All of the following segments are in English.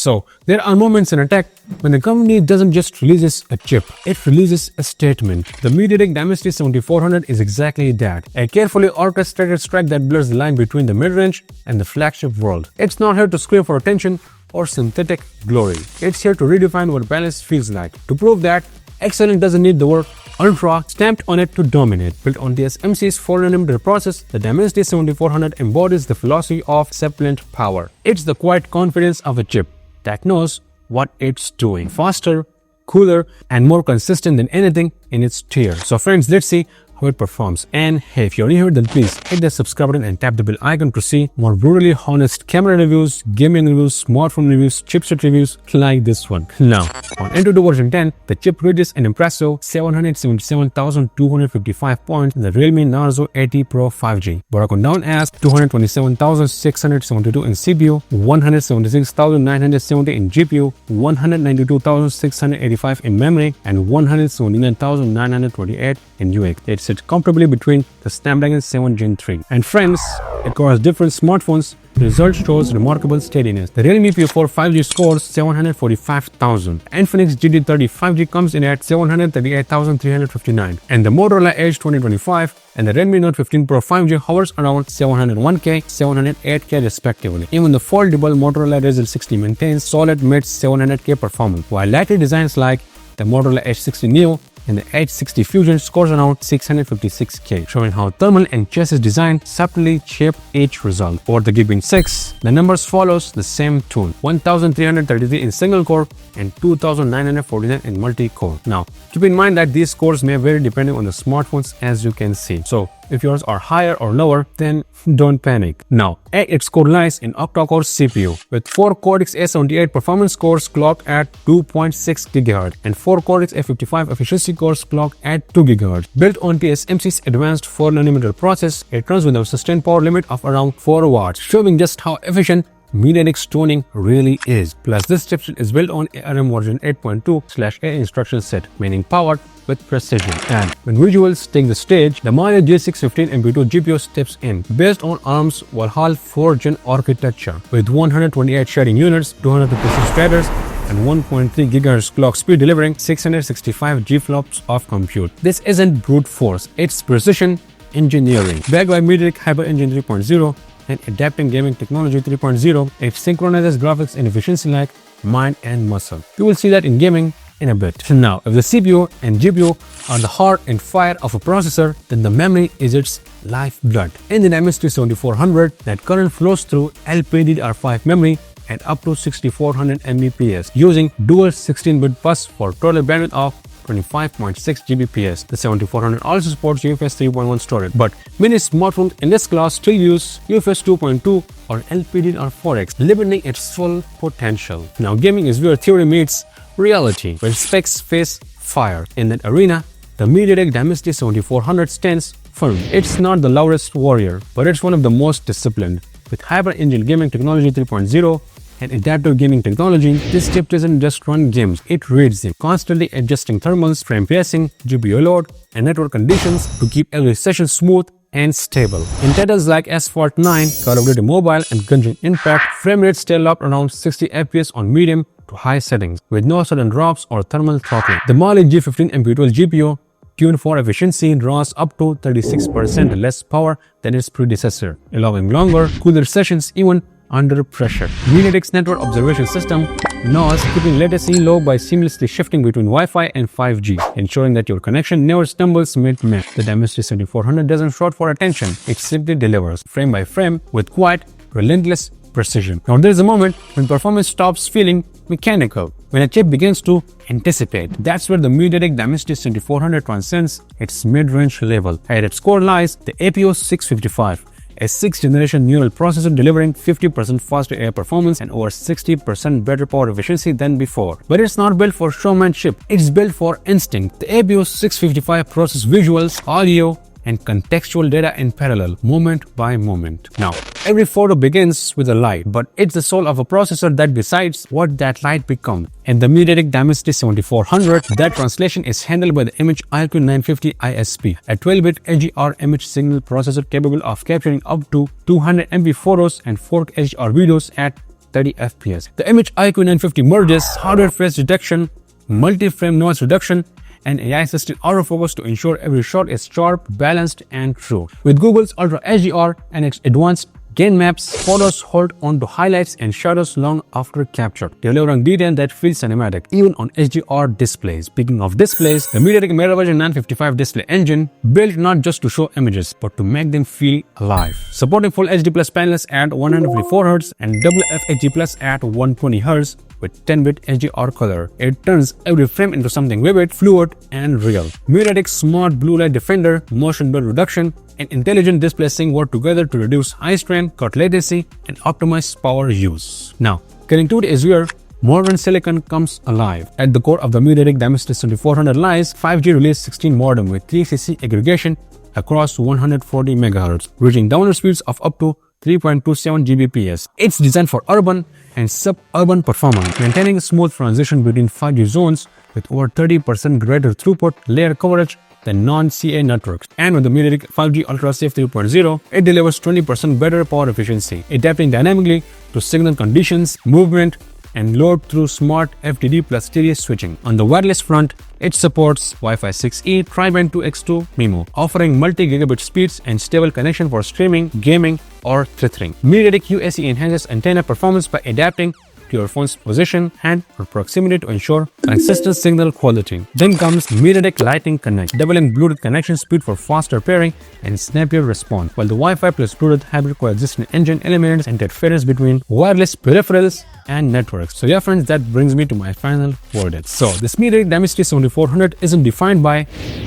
So there are moments in a tech when the company doesn't just release a chip, it releases a statement. The MediaTek Dimensity 7400 is exactly that, a carefully orchestrated track that blurs the line between the mid-range and the flagship world. It's not here to scream for attention or synthetic glory. It's here to redefine what balance feels like. To prove that excellence doesn't need the word Ultra stamped on it to dominate. Built on TSMC's 4nm process, the Dimensity 7400 embodies the philosophy of sapient power. It's the quiet confidence of a chip that knows what it's doing. Faster, cooler, and more consistent than anything in its tier. So friends, let's see how it performs. And hey, if you're new here, then please hit the subscribe button and tap the bell icon to see more brutally honest camera reviews, gaming reviews, smartphone reviews, chipset reviews like this one. Now, on AnTuTu version 10, the chip reaches an impressive 777,255 points in the Realme Narzo 80 Pro 5G, broken down as 227,672 in CPU, 176,970 in GPU, 192,685 in memory, and 179,928 in UX. It sits comfortably between the Snapdragon 7 Gen 3. And friends, across different smartphones, the result shows remarkable steadiness. The Realme P4 5G scores 745,000. Infinix GT30 5G comes in at 738,359. And the Motorola Edge 2025 and the Redmi Note 15 Pro 5G hovers around 701K, 708K respectively. Even the foldable Motorola Razr 60 maintains solid mid 700K performance, while lighter designs like the Motorola Edge 60 Neo and the Edge 60 Fusion scores around 656K, showing how thermal and chassis design subtly shape each result. For the Geekbench 6, the numbers follows the same tune: 1,333 in single core and 2,949 in multi-core. Now, keep in mind that these scores may vary depending on the smartphones, as you can see. So, if yours are higher or lower, then don't panic. Now, its core lies in octa-core CPU with 4 Cortex A78 performance cores clocked at 2.6 GHz and 4 Cortex A55 efficiency cores clocked at 2 GHz. Built on TSMC's advanced 4nm process, it runs with a sustained power limit of around 4 watts, showing just how efficient MediaTek's tuning really is. Plus, this chipset is built on ARM version 8.2/A instruction set, meaning powered with precision. And when visuals take the stage, the Mali G615 MP2 GPU steps in, based on ARM's Valhalla 4th Gen architecture, with 128 shading units, 256 shaders, and 1.3 GHz clock speed, delivering 665 GFLOPS of compute. This isn't brute force, it's precision engineering. Backed by MediaTek Hyper Engine 3.0 and adapting gaming technology 3.0, it synchronizes graphics and efficiency like mind and muscle. You will see that in gaming in a bit. Now, if the CPU and GPU are the heart and fire of a processor, then the memory is its lifeblood. In the Dimensity 7400, that current flows through LPDDR5 memory at up to 6400 Mbps, using dual 16-bit bus for total bandwidth of 25.6 Gbps. The 7400 also supports UFS 3.1 storage, but many smartphones in this class still use UFS 2.2 or LPDDR4X, limiting its full potential. Now, gaming is where theory meets reality, where specs face fire. In that arena, the MediaTek Dimensity 7400 stands firm. It's not the loudest warrior, but it's one of the most disciplined. With Hyper Engine Gaming Technology 3.0 and adaptive gaming technology, this chip doesn't just run games, it reads them, constantly adjusting thermals, frame pacing, GPU load, and network conditions to keep every session smooth and stable. In titles like Asphalt 9, Call of Duty Mobile, and Genshin Impact, frame rates stay locked around 60 FPS on medium to high settings, with no sudden drops or thermal throttling. The Mali G15 MP12 GPU, tuned for efficiency, draws up to 36% less power than its predecessor, allowing longer, cooler sessions even under pressure. MediaTek's network observation system knows keeping latency low by seamlessly shifting between Wi-Fi and 5G, ensuring that your connection never stumbles mid-match. The Dimensity 7400 doesn't shout for attention, it simply delivers, frame by frame, with quiet, relentless precision. Now, there's a moment when performance stops feeling mechanical, when a chip begins to anticipate. That's where the MediaTek Dimensity 7400 transcends its mid-range level. At its core lies the APU 655, a 6th generation neural processor delivering 50% faster AI performance and over 60% better power efficiency than before. But it's not built for showmanship, it's built for instinct. The APU 655 processes visuals, audio, and contextual data in parallel, moment by moment. Now, every photo begins with a light, but it's the soul of a processor that decides what that light becomes. In the MediaTek Dimensity 7400, that translation is handled by the Image IQ 950 ISP, a 12-bit HDR image signal processor capable of capturing up to 200 MB photos and 4K HDR videos at 30 FPS. The image IQ 950 merges hardware face detection, multi-frame noise reduction, and AI-assisted autofocus to ensure every shot is sharp, balanced, and true. With Google's Ultra HDR and its advanced gain maps, photos hold on to highlights and shadows long after capture, delivering detail that feels cinematic even on HDR displays. Speaking of displays, the MediaTek MediaVision 955 display engine, built not just to show images but to make them feel alive. Supporting Full HD Plus panels at 154Hz and WFHD Plus at 120Hz with 10-bit HDR color, it turns every frame into something vivid, fluid, and real. MediaTek's smart blue light defender, motion blur reduction, and intelligent display sync work together to reduce high strain, cut latency, and optimize power use. Now, connectivity is where modern silicon comes alive. At the core of the MediaTek Dimensity 7400 lies 5G Release 16 modem with 3cc aggregation across 140 MHz, reaching download speeds of up to 3.27 Gbps. It's designed for urban and suburban performance, maintaining a smooth transition between 5G zones with over 30% greater throughput layer coverage than non-CA networks. And with the MediaTek 5G Ultra Safe 3.0, it delivers 20% better power efficiency, adapting dynamically to signal conditions, movement, and load through smart FDD plus stereo switching. On the wireless front, it supports Wi-Fi 6E Tri-Band 2X2 MIMO, offering multi-gigabit speeds and stable connection for streaming, gaming, or tethering. MediaTek UAC enhances antenna performance by adapting to your phone's position, hand, or proximity to ensure consistent signal quality. Then comes MediaTek Lightning Connect, doubling Bluetooth connection speed for faster pairing and snappier response, while the Wi-Fi plus Bluetooth hybrid coexisting engine eliminates interference between wireless peripherals and networks. So yeah friends, that brings me to my final verdict. So this MediaTek Dimensity 7400 isn't defined by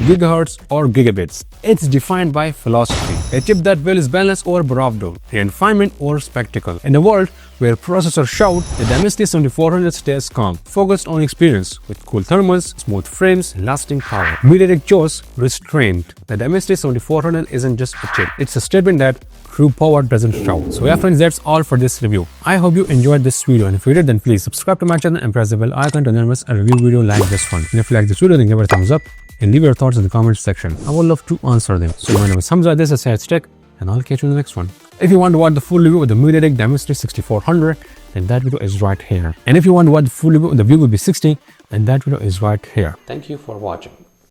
gigahertz or gigabits. It's defined by philosophy. A chip that values balance over bravado, refinement over spectacle. In a world where processors shout, the Dimensity 7400 stays calm, focused on experience with cool thermals, smooth frames, lasting power. MediaTek chose restraint. The Dimensity 7400 isn't just a chip, it's a statement that true power doesn't shout. So yeah friends, that's all for this review. I hope you enjoyed this video, and if you did, then please subscribe to my channel and press the bell icon to never miss a review video like this one. And if you like this video, then give it a thumbs up and leave your thoughts in the comments section. I would love to answer them. So my name is Hamza, this is Sayed Tech, and I'll catch you in the next one. If you want to watch the full review of the MediaTek Dimensity 6400, then that video is right here. And if you want to watch the full review of the Vivo V60, then that video is right here. Thank you for watching.